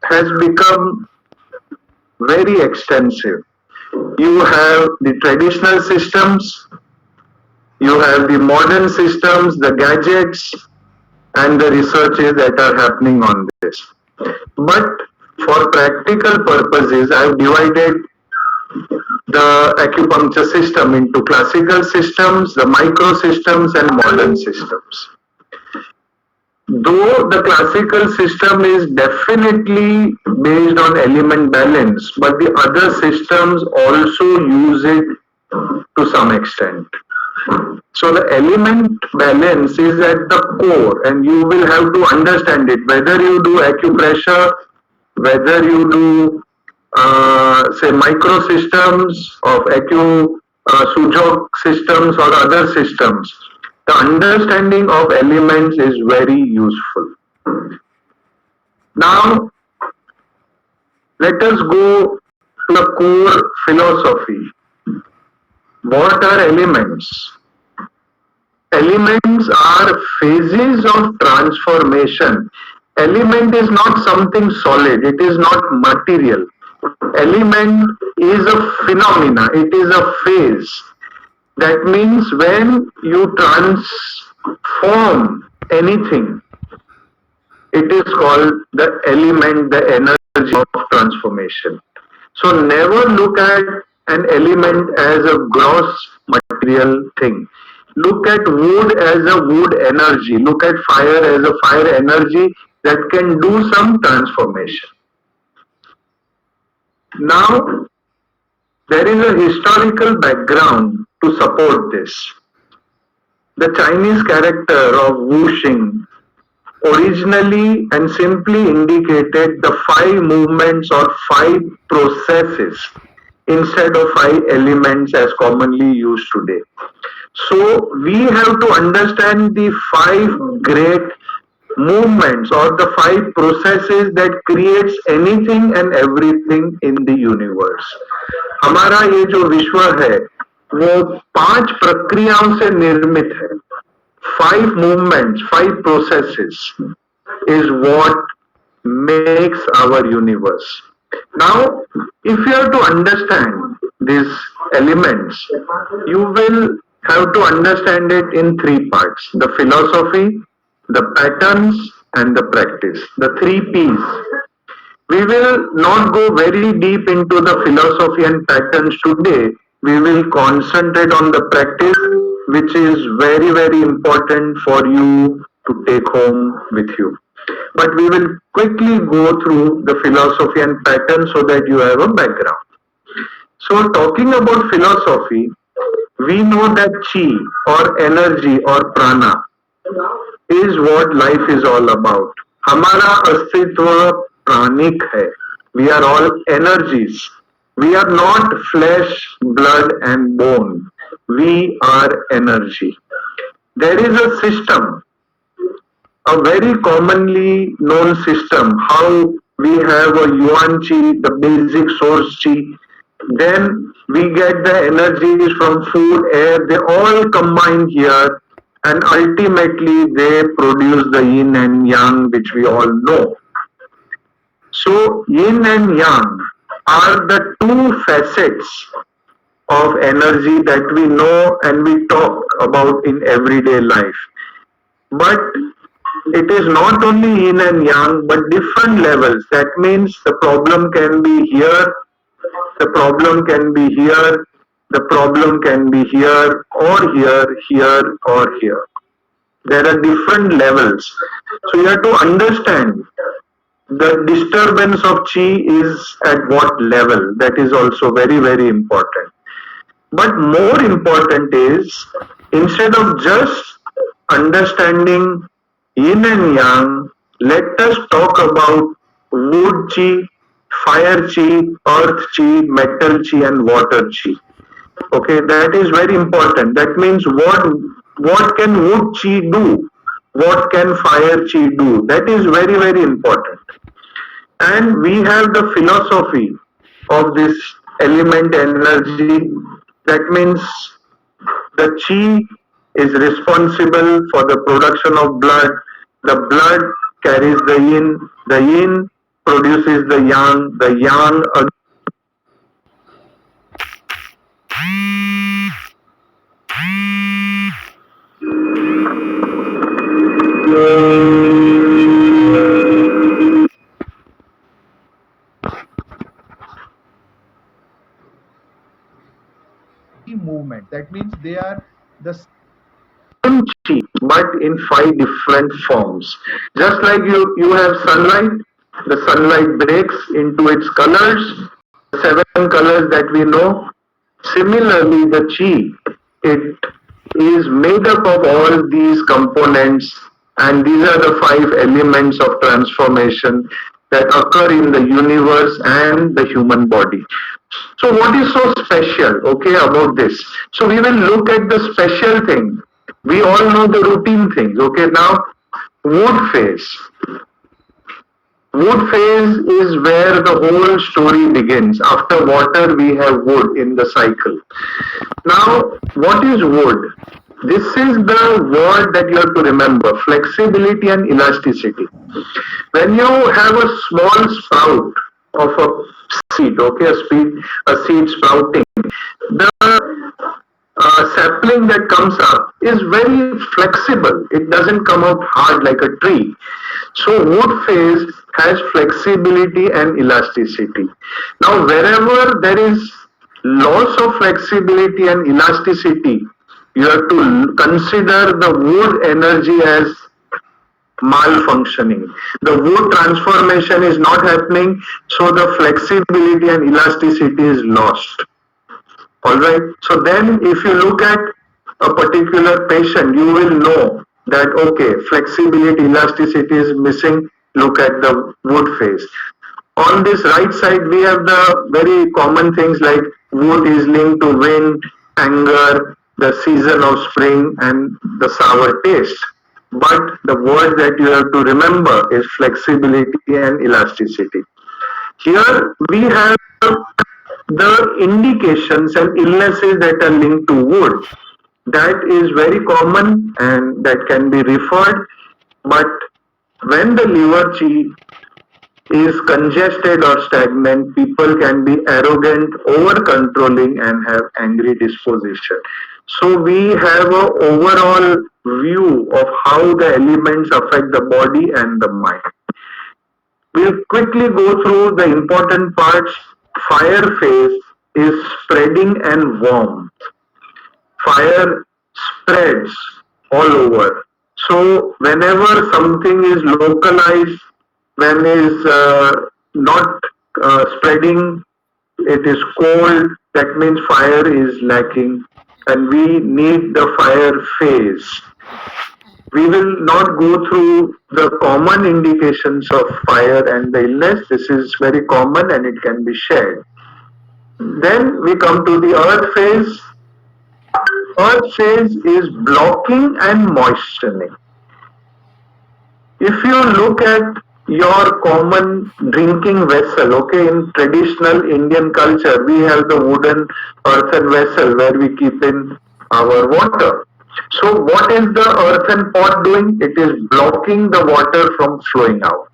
has become very extensive. You have the traditional systems, you have the modern systems, the gadgets, and the researches that are happening on this. But for practical purposes, I've divided the acupuncture system into classical systems, the micro systems, and modern systems. Though the classical system is definitely based on element balance, but the other systems also use it to some extent. So the element balance is at the core, and you will have to understand it. Whether you do acupressure, whether you do say micro systems of sujok systems or other systems, the understanding of elements is very useful. Now, let us go to the core philosophy. What are elements? Elements are phases of transformation. Element is not something solid, it is not material. Element is a phenomena, it is a phase. That means when you transform anything, it is called the element, the energy of transformation. So never look at an element as a gross material thing. Look at wood as a wood energy. Look at fire as a fire energy that can do some transformation. Now, there is a historical background to support this. The Chinese character of wuxing originally and simply indicated the 5 movements or 5 processes instead of 5 elements as commonly used today. So we have to understand the 5 great movements or the 5 processes that creates anything and everything in the universe. हमारा ये जो विश्व है वो 5 प्रक्रियाओं से निर्मित है. 5 movements, 5 processes is what makes our universe. Now, if you have to understand these elements, you will have to understand it in 3 parts: the philosophy, the patterns, and the practice. The 3 P's. We will not go very deep into the philosophy and patterns today. We will concentrate on the practice, which is very, very important for you to take home with you. But we will quickly go through the philosophy and pattern so that you have a background. So talking about philosophy, we know that chi or energy or prana is what life is all about. हमारा अस्तित्व प्राणिक है. We are all energies. We are not flesh, blood and bone. We are energy. There is a system, a very commonly known system, how we have a yuan chi, the basic source chi. Then we get the energies from food, air, they all combine here, and ultimately they produce the yin and yang, which we all know. So yin and yang are the 2 facets of energy that we know and we talk about in everyday life. But it is not only yin and yang, but different levels. That means the problem can be here, the problem can be here, the problem can be here, or here, or here. There are different levels. So you have to understand the disturbance of chi is at what level. That is also very, very important. But more important is, instead of just understanding yin and yang, let us talk about wood chi, fire chi, earth chi, metal chi and water chi. Okay, that is very important. That means what can wood chi do? What can fire chi do? That is very, very important. And we have the philosophy of this element energy. That means the chi is responsible for the production of blood. The blood carries the yin produces the yang movement. That means they are the same chi, but in five different forms. Just like you have sunlight, the sunlight breaks into its colors, seven colors that we know. Similarly, the chi, it is made up of all these components, and these are the five elements of transformation that occur in the universe and the human body. So, what is so special, okay, about this? So, we will look at the special thing. We all know the routine things, okay? Now, wood phase. Wood phase is where the whole story begins. After water, we have wood in the cycle. Now, what is wood? This is the word that you have to remember, flexibility and elasticity. When you have a small sprout of a seed, okay, a seed sprouting, the sapling that comes up is very flexible. It doesn't come out hard like a tree. So wood phase has flexibility and elasticity. Now, wherever there is loss of flexibility and elasticity, you have to consider the wood energy as malfunctioning. The wood transformation is not happening, so the flexibility and elasticity is lost. All right. So then, if you look at a particular patient, you will know that okay, flexibility, elasticity is missing. Look at the wood phase. On this right side, we have the very common things like wood is linked to wind, anger, the season of spring, and the sour taste. But the word that you have to remember is flexibility and elasticity. Here we have the indications and illnesses that are linked to wood. That is very common and that can be referred. But when the liver chi is congested or stagnant, people can be arrogant, over controlling, and have angry disposition. So we have an overall view of how the elements affect the body and the mind. We'll quickly go through the important parts. Fire phase is spreading and warmth. Fire spreads all over. So whenever something is localized, when is not spreading, it is cold, that means fire is lacking and we need the fire phase. We will not go through the common indications of fire and the illness. This is very common and it can be shared. Then we come to the earth phase. Earth phase is blocking and moistening. If you look at your common drinking vessel, okay, in traditional Indian culture, we have the wooden earthen vessel where we keep in our water. So what is the earthen pot doing? It is blocking the water from flowing out.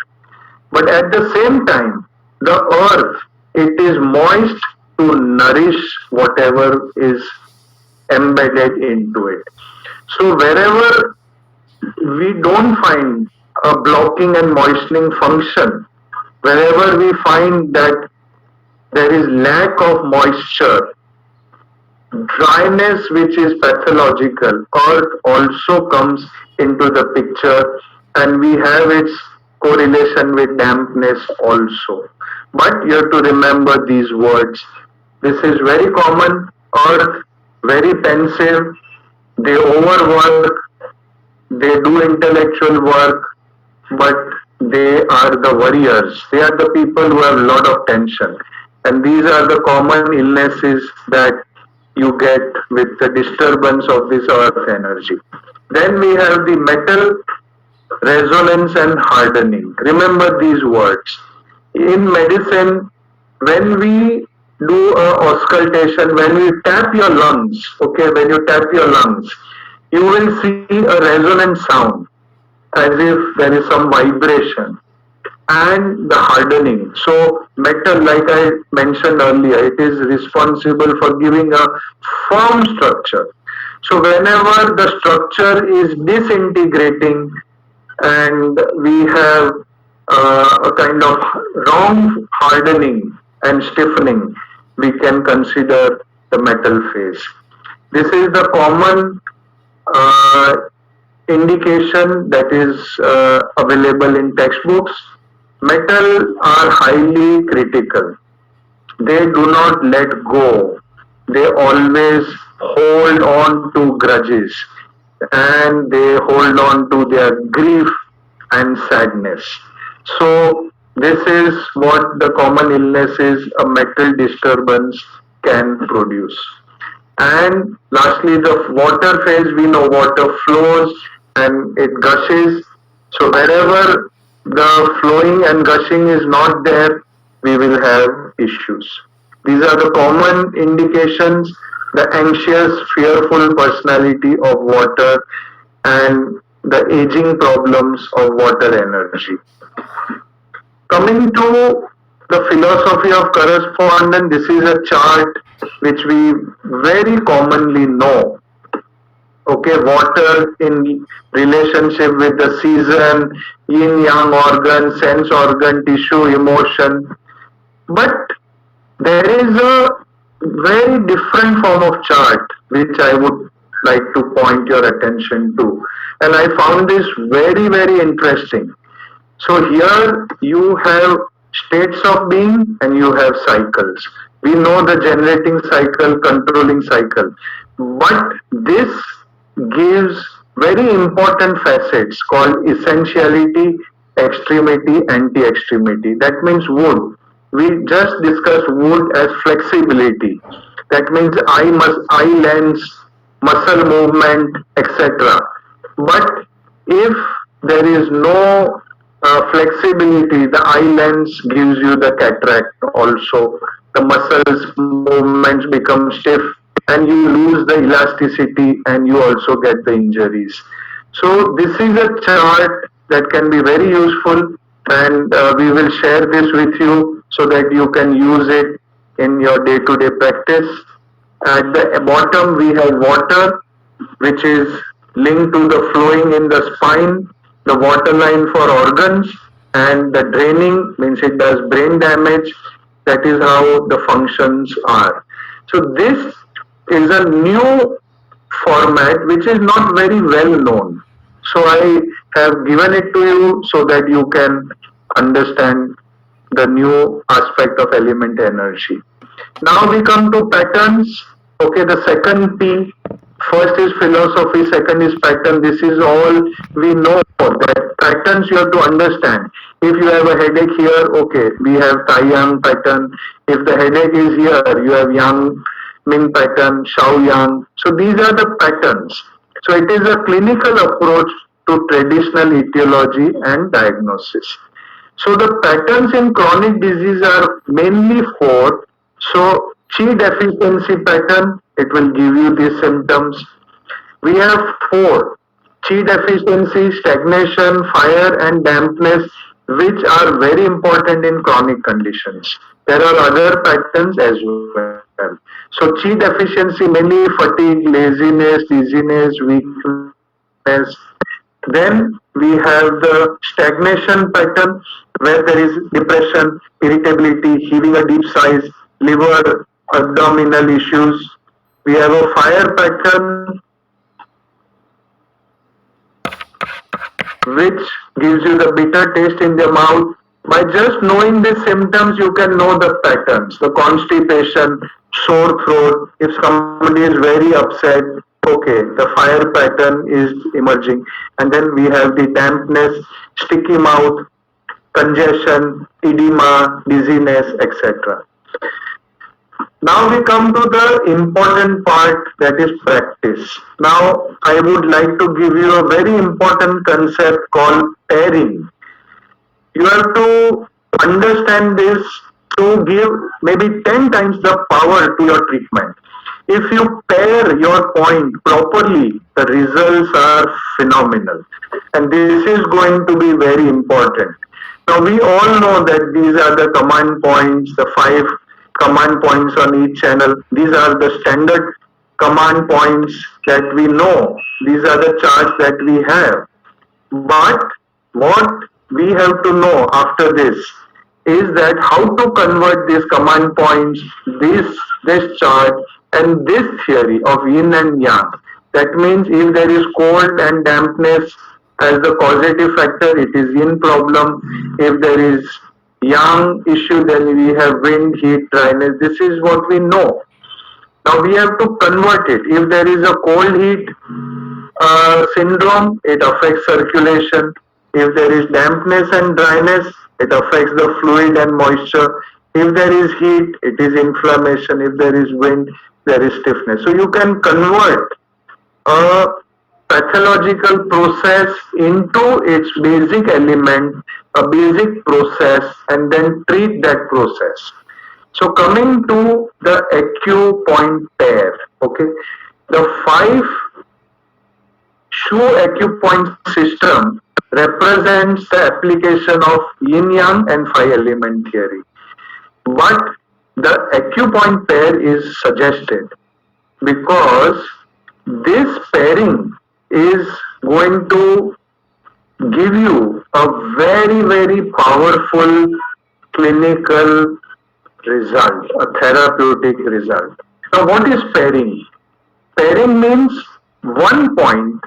But at the same time, the earth, it is moist to nourish whatever is embedded into it. So wherever we don't find a blocking and moistening function, wherever we find that there is lack of moisture, dryness which is pathological, earth also comes into the picture and we have its correlation with dampness also. But you have to remember these words. This is very common. Earth, very pensive, they overwork, they do intellectual work, but they are the warriors. They are the people who have a lot of tension. And these are the common illnesses that you get with the disturbance of this earth energy. Then we have the metal resonance and hardening. Remember these words. In medicine, when we do a auscultation, when we tap your lungs, okay, when you tap your lungs, you will see a resonant sound as if there is some vibration. and the hardening. So metal, like I mentioned earlier, it is responsible for giving a firm structure. So whenever the structure is disintegrating and we have a kind of wrong hardening and stiffening, we can consider the metal phase. This is the common uh, indication that is available in textbooks. Metal are highly critical. They do not let go. They always hold on to grudges and they hold on to their grief and sadness. So, this is what the common illness is a metal disturbance can produce. And lastly, the water phase, we know water flows and it gushes. So wherever the flowing and gushing is not there, we will have issues. These are the common indications, the anxious, fearful personality of water and the aging problems of water energy. Coming to the philosophy of correspondence, this is a chart which we very commonly know. Okay, water in relationship with the season, yin yang organ, sense organ, tissue, emotion. But there is a very different form of chart which I would like to point your attention to. And I found this very, very interesting. So here you have states of being and you have cycles. We know the generating cycle, controlling cycle. But this gives very important facets called essentiality, extremity, anti-extremity. That means wood. We just discussed wood as flexibility. That means eye lens, muscle movement, etc. But if there is no flexibility, the eye lens gives you the cataract also. The muscles movements become stiff and you lose the elasticity and you also get the injuries. So this is a chart that can be very useful and we will share this with you so that you can use it in your day-to-day practice. At the bottom we have water, which is linked to the flowing in the spine, the water line for organs, and the draining means it does brain damage. That is how the functions are. So this is a new format which is not very well known. So I have given it to you so that you can understand the new aspect of element energy. Now we come to patterns. Okay, the second P. First is philosophy, second is pattern. This is all we know that patterns you have to understand. If you have a headache here, okay, we have Tai Yang pattern. If the headache is here, you have Yang Ming pattern, Shao Yang. So these are the patterns. So it is a clinical approach to traditional etiology and diagnosis. So the patterns in chronic disease are mainly four. So Chi deficiency pattern, it will give you these symptoms. We have four: Chi deficiency, stagnation, fire and dampness, which are very important in chronic conditions. There are other patterns as well. So Chi deficiency mainly fatigue, laziness, dizziness, weakness. Then we have the stagnation pattern where there is depression, irritability, heaving a deep sighs, liver, abdominal issues. We have a fire pattern which gives you the bitter taste in the mouth. By just knowing the symptoms, you can know the patterns. The constipation, sore throat. If somebody is very upset, okay, the fire pattern is emerging. And then we have the dampness, sticky mouth, congestion, edema, dizziness, etc. Now we come to the important part, that is practice. Now I would like to give you a very important concept called pairing. You have to understand this to give maybe 10 times the power to your treatment. If you pair your point properly, the results are phenomenal. And this is going to be very important. Now we all know that these are the command points, the 5 command points on each channel. These are the standard command points that we know. These are the charts that we have. But what we have to know after this is that how to convert these command points, this chart, and this theory of yin and yang. That means if there is cold and dampness as the causative factor, it is yin problem. If there is yang issue, then we have wind, heat, dryness. This is what we know. Now we have to convert it. If there is a cold heat syndrome, it affects circulation. If there is dampness and dryness, it affects the fluid and moisture. If there is heat, it is inflammation. If there is wind, there is stiffness. So you can convert a pathological process into its basic element, a basic process, and then treat that process. So coming to the acupoint pair, okay, the 5 shoe acupoint system represents the application of yin yang and 5 element theory. But the acupoint pair is suggested because this pairing is going to give you a very powerful clinical result, a therapeutic result. Now, what is pairing? Pairing means one point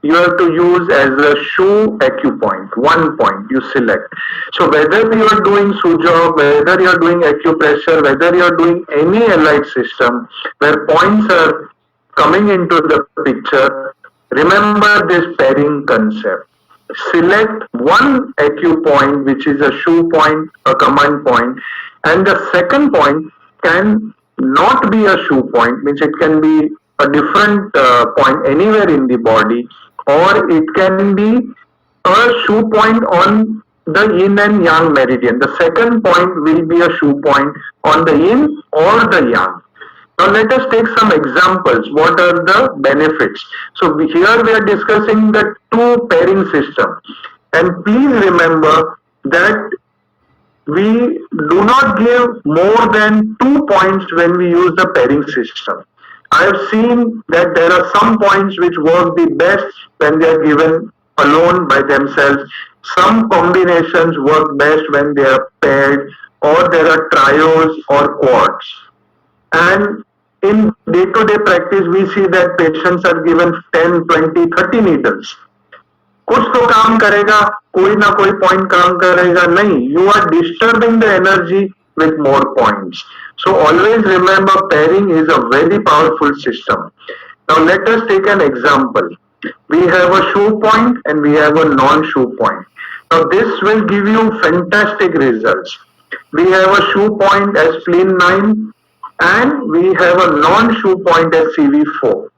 you have to use as a shoe acupoint. One point you select. So whether you are doing sujok, whether you are doing acupressure, whether you are doing any allied system where points are coming into the picture, remember this pairing concept. Select one acupoint, which is a shoe point, a command point, and the second point can not be a shoe point, means it can be a different point anywhere in the body, or it can be a shoe point on the yin and yang meridian. The second point will be a shoe point on the yin or the yang. Now let us take some examples. What are the benefits? So here we are discussing the 2 pairing system. And please remember that we do not give more than 2 points when we use the pairing system. I have seen that there are some points which work the best when they are given alone by themselves. Some combinations work best when they are paired, or there are trios or quads. And in day-to-day practice, we see that patients are given 10, 20, 30 needles. कुछ तो काम करेगा, कोई ना कोई point काम करेगा नहीं. You are disturbing the energy with more points. So always remember, pairing is a very powerful system. Now let us take an example. We have a shoe point and we have a non-shoe point. Now this will give you fantastic results. We have a shoe point as spleen 9 and we have a non-shoe point as CV4.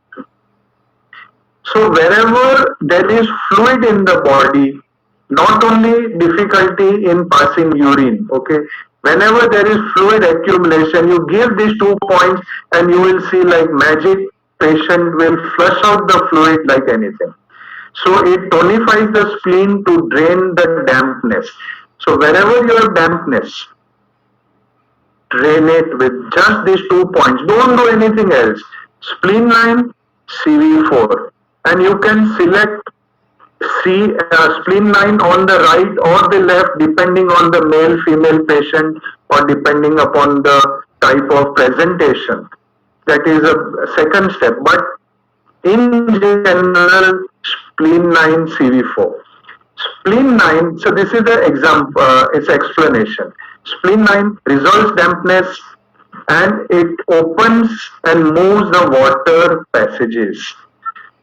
So wherever there is fluid in the body, not only difficulty in passing urine, okay, whenever there is fluid accumulation, you give these 2 points and you will see like magic, patient will flush out the fluid like anything. So it tonifies the spleen to drain the dampness. So wherever you have dampness, drain it with just these 2 points. Don't do anything else. Spleen line, CV4. And you can select spleen line on the right or the left depending on the male female patient or depending upon the type of presentation. That is a second step. But in general, spleen line CV4. Spleen line, so this is the example, its explanation. Spleen line resolves dampness and it opens and moves the water passages.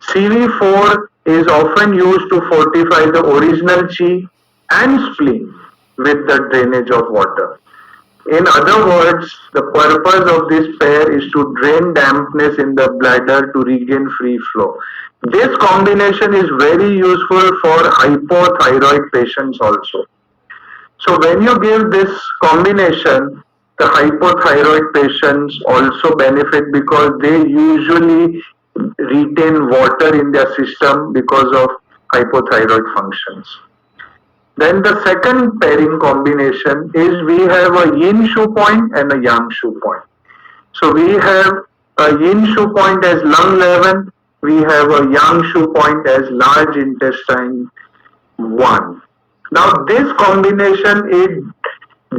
CV4 is often used to fortify the original chi and spleen with the drainage of water. In other words, the purpose of this pair is to drain dampness in the bladder to regain free flow. This combination is very useful for hypothyroid patients also. So when you give this combination, the hypothyroid patients also benefit because they usually retain water in their system because of hypothyroid functions. Then the second pairing combination is we have a yin shu point and a yang shu point. So we have a yin shu point as lung 11, we have a yang shu point as large intestine 1. Now this combination, it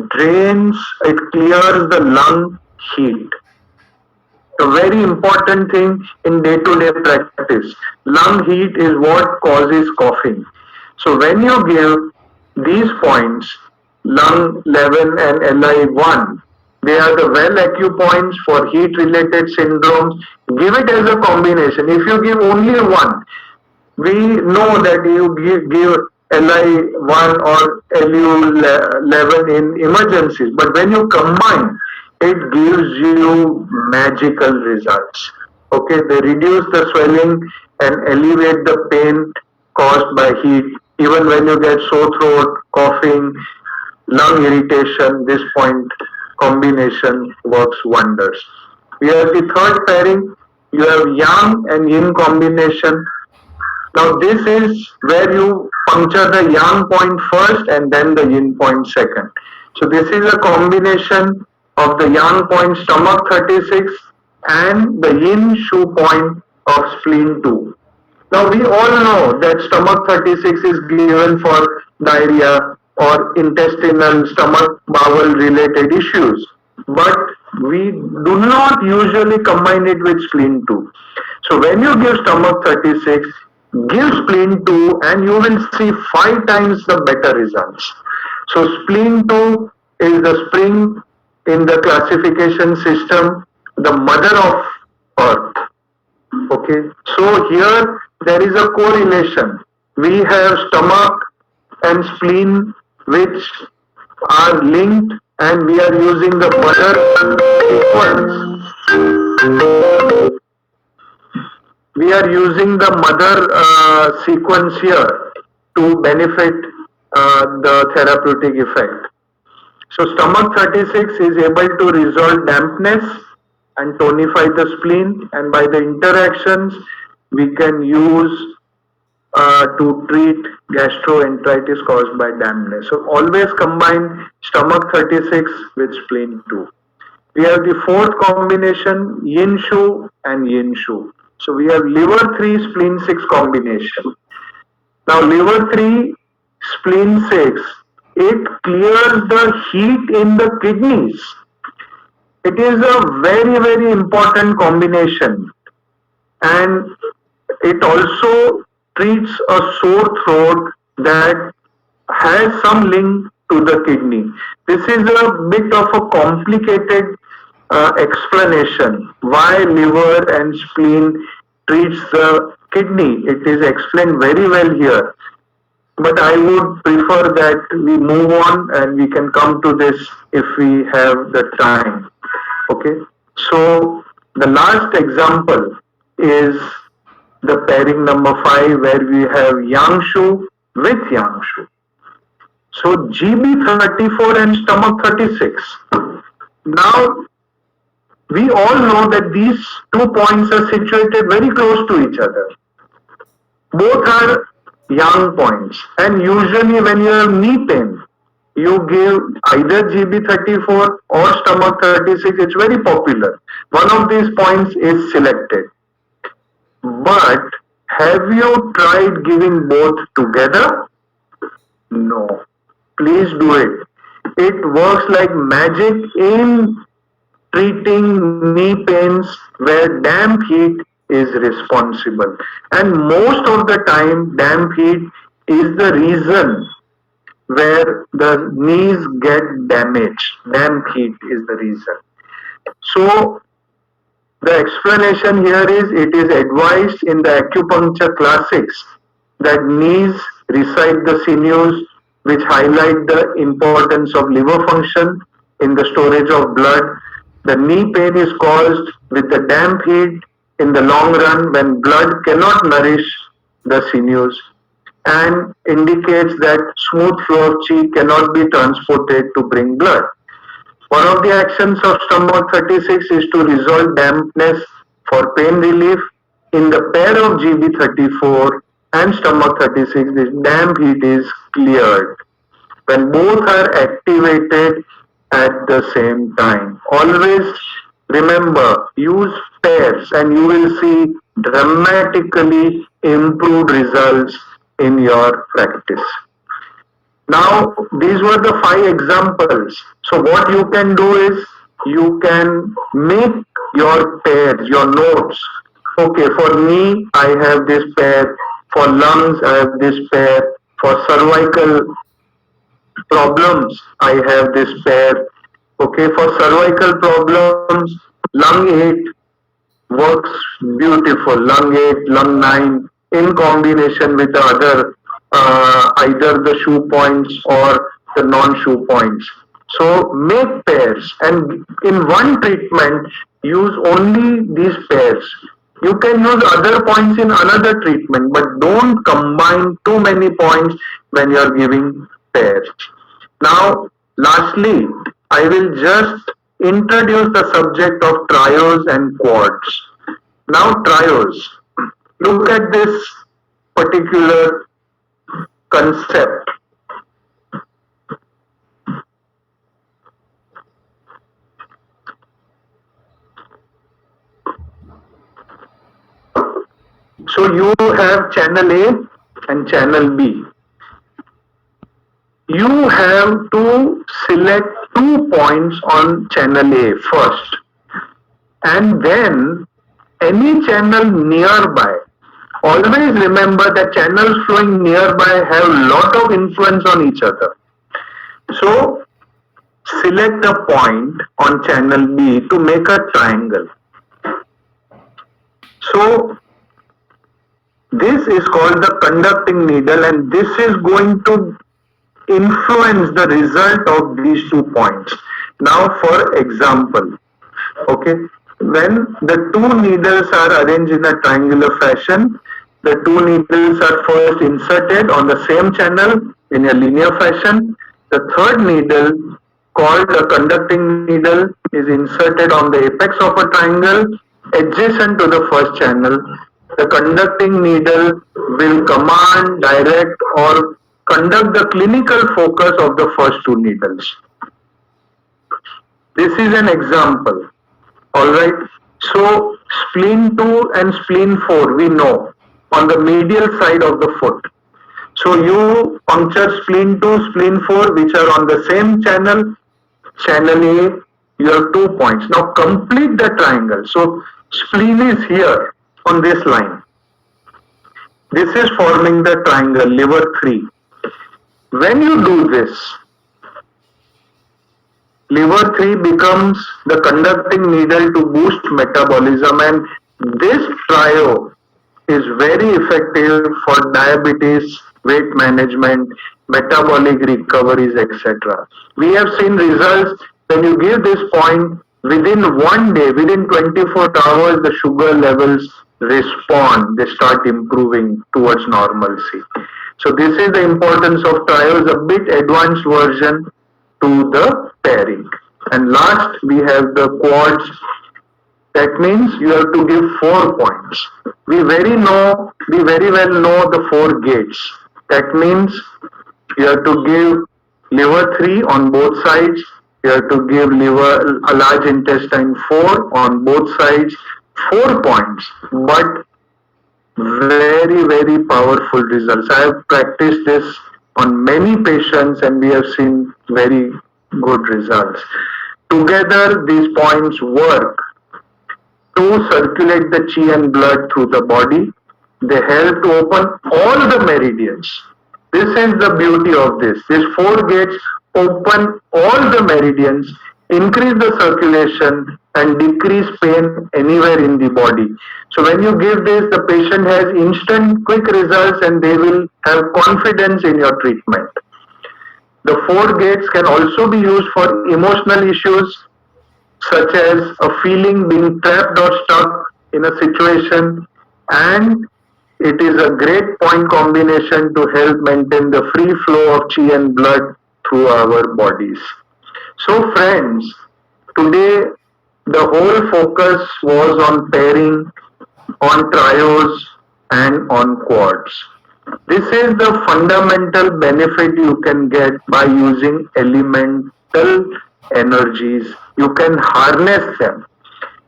drains, it clears the lung heat. A very important thing in day-to-day practice. Lung heat is what causes coughing. So when you give these points, lung 11 and LI1, they are the well acupoints for heat-related syndromes. Give it as a combination. If you give only one, we know that you give LI1 or LU11 in emergencies, but when you combine, it gives you magical results. Okay, they reduce the swelling and alleviate the pain caused by heat. Even when you get sore throat, coughing, lung irritation, this point combination works wonders. We have the third pairing. You have yang and yin combination. Now this is where you puncture the yang point first and then the yin point second. So this is a combination of the yang point stomach 36 and the yin shu point of spleen 2. Now we all know that stomach 36 is given for diarrhea or intestinal stomach bowel related issues, but we do not usually combine it with spleen 2. So when you give stomach 36, give spleen 2 and you will see 5 times the better results. So spleen 2 is the spring in the classification system, the mother of earth. Okay, so here there is a correlation. We have stomach and spleen which are linked and we are using the mother sequence. We are using the mother sequence here to benefit the therapeutic effect. So stomach 36 is able to resolve dampness and tonify the spleen, and by the interactions we can use to treat gastroenteritis caused by dampness. So always combine stomach 36 with spleen 2. We have the fourth combination, yin shu and yin shu. So we have liver 3 spleen 6 combination. Now liver 3 spleen 6, it clears the heat in the kidneys. It is a very important combination, and it also treats a sore throat that has some link to the kidney. This is a bit of a complicated explanation why liver and spleen treats the kidney. It is explained very well here, but I would prefer that we move on and we can come to this if we have the time. Okay, so the last example is the pairing number 5 where we have yang shu with yang shu. So GB34 and stomach 36. Now we all know that these 2 points are situated very close to each other. Both are yang points, and usually when you have knee pain, you give either GB34 or stomach 36. It's very popular. One of these points is selected. But have you tried giving both together? No. Please do it. It works like magic in treating knee pains where damp heat is responsible. And most of the time, damp heat is the reason where the knees get damaged. Damp heat is the reason. So the explanation here is it is advised in the acupuncture classics that knees recite the sinews which highlight the importance of liver function in the storage of blood. The knee pain is caused with the damp heat in the long run when blood cannot nourish the sinews, and indicates that smooth flow of chi cannot be transported to bring blood. One of the actions of stomach 36 is to resolve dampness for pain relief. In the pair of GB34 and stomach 36, this damp heat is cleared. when both are activated at the same time. Always remember, use pairs and you will see dramatically improved results in your practice. Now, these were the five examples. So, what you can do is you can make your pairs, your notes. Okay, for knee, I have this pair. For lungs, I have this pair. For cervical problems, I have this pair. Okay, for cervical problems, lung 8 works beautiful. Lung 8, lung 9 in combination with the other, either the shoe points or the non-shoe points. So make pairs and in one treatment use only these pairs. You can use other points in another treatment, but don't combine too many points when you are giving pairs. Now, lastly, I will just introduce the subject of trios and quads. Now, trios. Look at this particular concept. So, you have channel A and channel B. You have to select 2 points on channel A first, and then any channel nearby. Always remember that channels flowing nearby have a lot of influence on each other. So select a point on channel B to make a triangle. So this is called the conducting needle, and this is going to influence the result of these 2 points. Now, for example, okay, when the two needles are arranged in a triangular fashion, the two needles are first inserted on the same channel in a linear fashion. The third needle, called a conducting needle, is inserted on the apex of a triangle adjacent to the first channel. The conducting needle will command, direct, or conduct the clinical focus of the first two needles. This is an example. Alright. So spleen 2 and spleen 4 we know on the medial side of the foot. So you puncture spleen 2, spleen 4 which are on the same channel, channel A, you have 2 points. Now complete the triangle. So spleen is here on this line. This is forming the triangle, liver 3. When you do this, liver 3 becomes the conducting needle to boost metabolism, and this trio is very effective for diabetes, weight management, metabolic recoveries, etc. We have seen results when you give this point within one day, within 24 hours, the sugar levels respond, they start improving towards normalcy. So this is the importance of trios, a bit advanced version to the pairing. And last, we have the quads. That means you have to give 4 points. We very well know the 4 gates. That means you have to give liver 3 on both sides. You have to give liver, a large intestine 4 on both sides. 4 points, but very powerful results. I have practiced this on many patients and we have seen very good results. Together, these points work to circulate the chi and blood through the body. They help to open all the meridians. This is the beauty of this. These 4 gates open all the meridians, increase the circulation and decrease pain anywhere in the body. So when you give this, the patient has instant quick results and they will have confidence in your treatment. The 4 gates can also be used for emotional issues such as a feeling being trapped or stuck in a situation, and it is a great point combination to help maintain the free flow of chi and blood through our bodies. So friends, today the whole focus was on pairing, on trios and on quads. This is the fundamental benefit you can get by using elemental energies. You can harness them.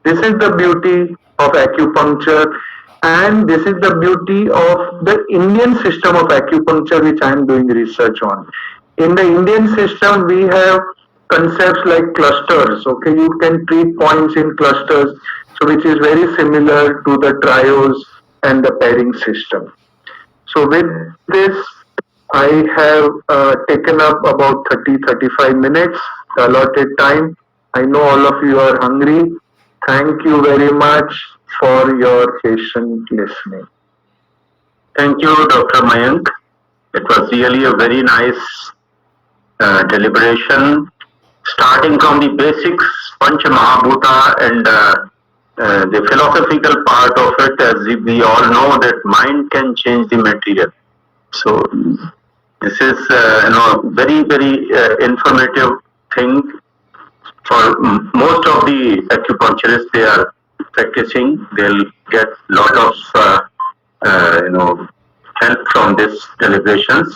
This is the beauty of acupuncture, and this is the beauty of the Indian system of acupuncture, which I am doing research on. In the Indian system, we have concepts like clusters. Okay, you can treat points in clusters, so which is very similar to the trios and the pairing system. So with this, I have taken up about 30-35 minutes, the allotted time. I know all of you are hungry. Thank you very much for your patient listening. Thank you, Dr. Mayank. It was really a very nice deliberation, starting from the basics, Pancha Mahabhuta, and the philosophical part of it, as we all know that mind can change the material. So this is very informative thing for most of the acupuncturists. They are practicing. They'll get lot of help from this deliberations.